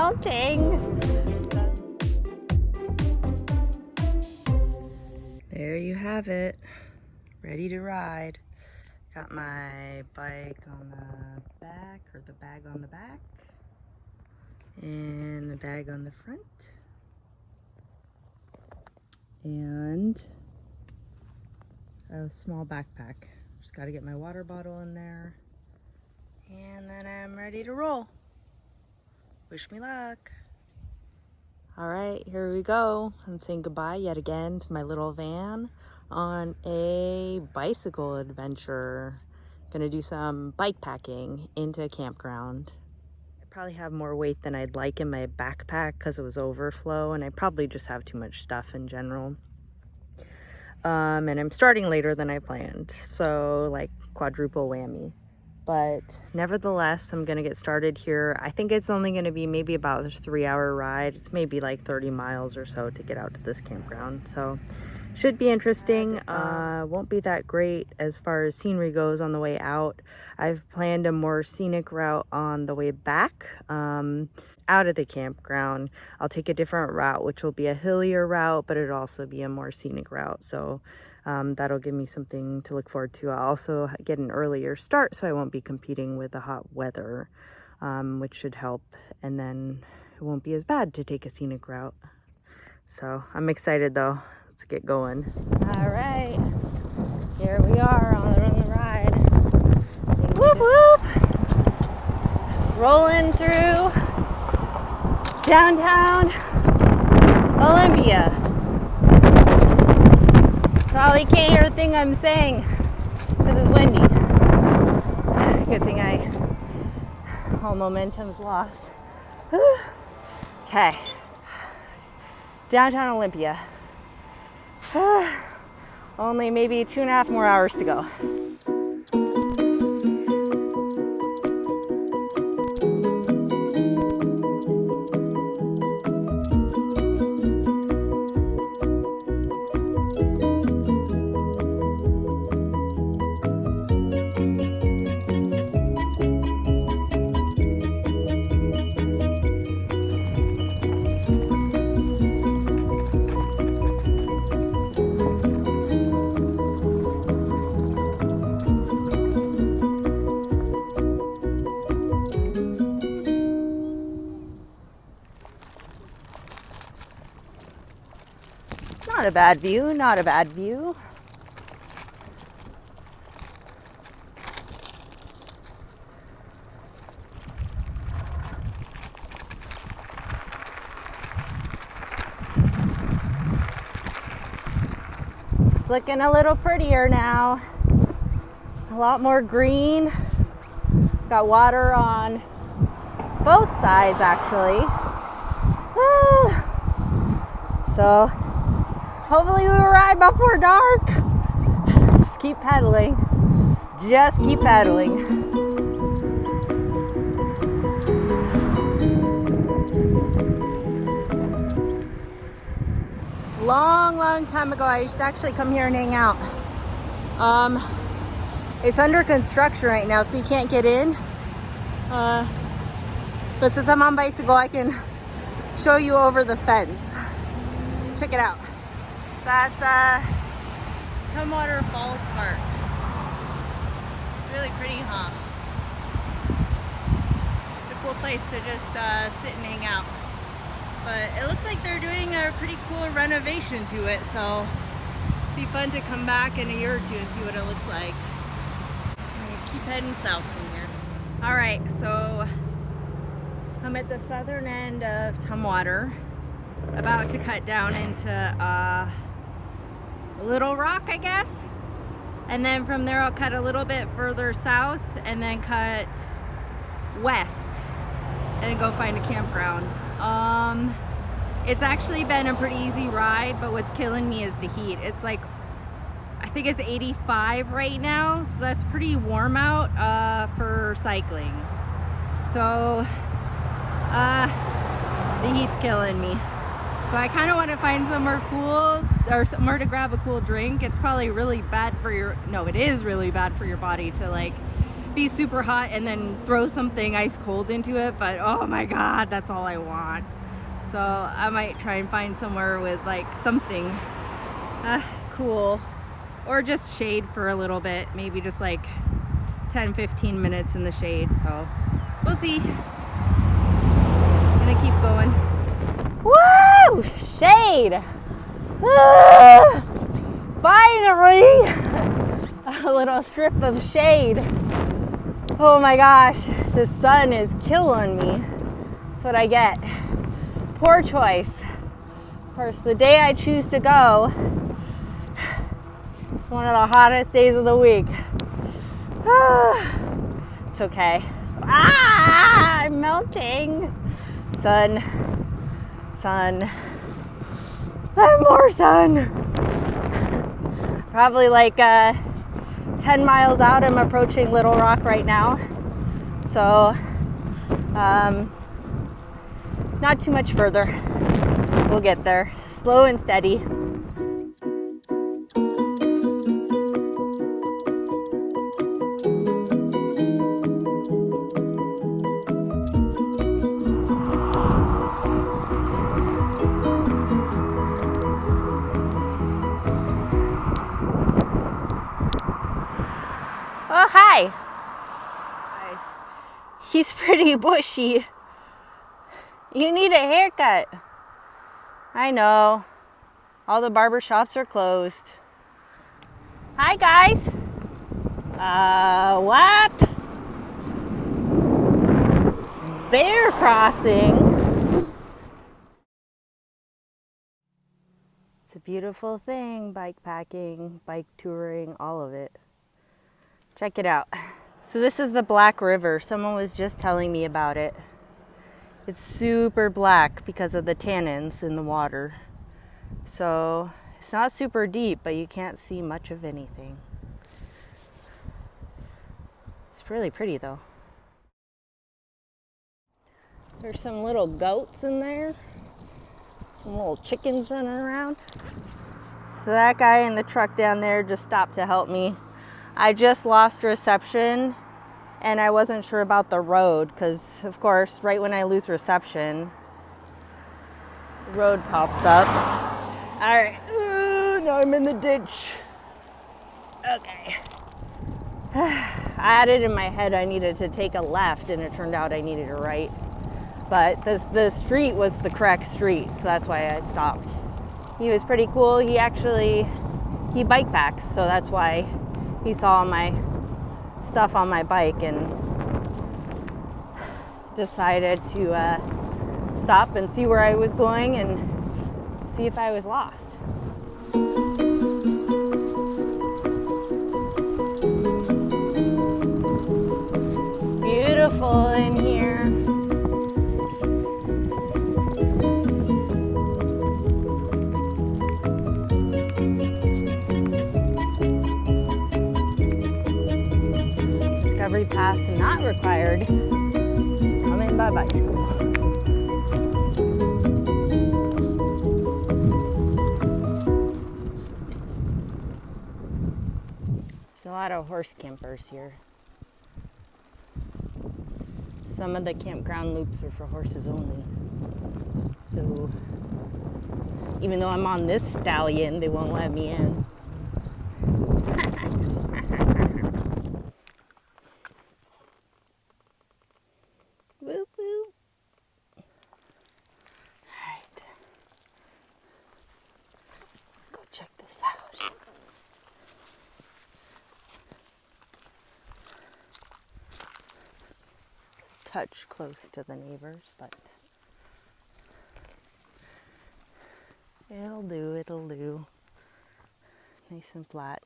melting. There you have it. Ready to ride. Got my bike on the back, or the bag on the back, and the bag on the front, and a small backpack. Just got to get my water bottle in there, and then I'm ready to roll. Wish me luck. All right, here we go. I'm saying goodbye yet again to my little van on a bicycle adventure. Gonna do some bike packing into a campground. I probably have more weight than I'd like in my backpack because it was overflow, and I probably just have too much stuff in general. And I'm starting later than I planned, so like quadruple whammy. But nevertheless, I'm gonna get started here. I think it's only gonna be maybe about a 3-hour ride. It's maybe like 30 miles or so to get out to this campground. So should be interesting. Won't be that great as far as scenery goes on the way out. I've planned a more scenic route on the way back out of the campground. I'll take a different route, which will be a hillier route, but it'll also be a more scenic route. So that'll give me something to look forward to. I'll also get an earlier start, so I won't be competing with the hot weather, which should help. And then it won't be as bad to take a scenic route. So I'm excited though. Let's get going. All right, here we are on the ride. Whoop whoop! Rolling through downtown Olympia. Probably can't hear a thing I'm saying because it's windy. Good thing all momentum's lost. Okay, downtown Olympia. Only maybe 2.5 more hours to go. Not a bad view, not a bad view. It's looking a little prettier now. A lot more green. Got water on both sides actually. So hopefully we arrive before dark. Just keep pedaling. Just keep pedaling. Long time ago, I used to actually come here and hang out. It's under construction right now, so you can't get in. But since I'm on bicycle, I can show you over the fence. Check it out. So that's Tumwater Falls Park. It's really pretty, huh? It's a cool place to just sit and hang out. But it looks like they're doing a pretty cool renovation to it, so it'd be fun to come back in a year or two and see what it looks like. I'm gonna keep heading south from here. All right, so I'm at the southern end of Tumwater, about to cut down into Little Rock, I guess. And then from there I'll cut a little bit further south and then cut west and go find a campground. It's actually been a pretty easy ride, but what's killing me is the heat. It's like, I think it's 85 right now, so that's pretty warm out for cycling. So the heat's killing me. So I kind of want to find somewhere cool or somewhere to grab a cool drink. It's probably really bad for your, no, it is really bad for your body to like be super hot and then throw something ice cold into it, but oh my God, that's all I want. So I might try and find somewhere with like something cool, or just shade for a little bit, maybe just like 10-15 minutes in the shade. So we'll see. Gonna keep going. Woo! Shade! Finally! A little strip of shade. Oh my gosh, the sun is killing me. That's what I get. Poor choice. Of course, the day I choose to go, it's one of the hottest days of the week. It's okay. I'm melting. Sun, sun, and more sun. Probably like 10 miles out, I'm approaching Little Rock right now. So, not too much further. We'll get there, slow and steady. Oh, hi. Nice. He's pretty bushy. You need a haircut. I know. All the barber shops are closed. Hi, guys. What? Bear crossing. It's a beautiful thing, bike packing, bike touring, all of it. Check it out. So this is the Black River. Someone was just telling me about it. It's super black because of the tannins in the water. So it's not super deep, but you can't see much of anything. It's really pretty though. There's some little goats in there. Some little chickens running around. So that guy in the truck down there just stopped to help me. I just lost reception and I wasn't sure about the road because, of course, right when I lose reception, the road pops up. All right, now I'm in the ditch. Okay. I had it in my head I needed to take a left and it turned out I needed a right. But the street was the correct street, so that's why I stopped. He was pretty cool. He bike packs, so that's why he saw my stuff on my bike and decided to stop and see where I was going and see if I was lost. Beautiful in here. Discovery pass not required. Coming by bicycle. There's a lot of horse campers here. Some of the campground loops are for horses only. So even though I'm on this stallion, they won't let me in. Woo woo. Alright. Go check this out. Touch close to the neighbors, but it'll do. Nice and flat.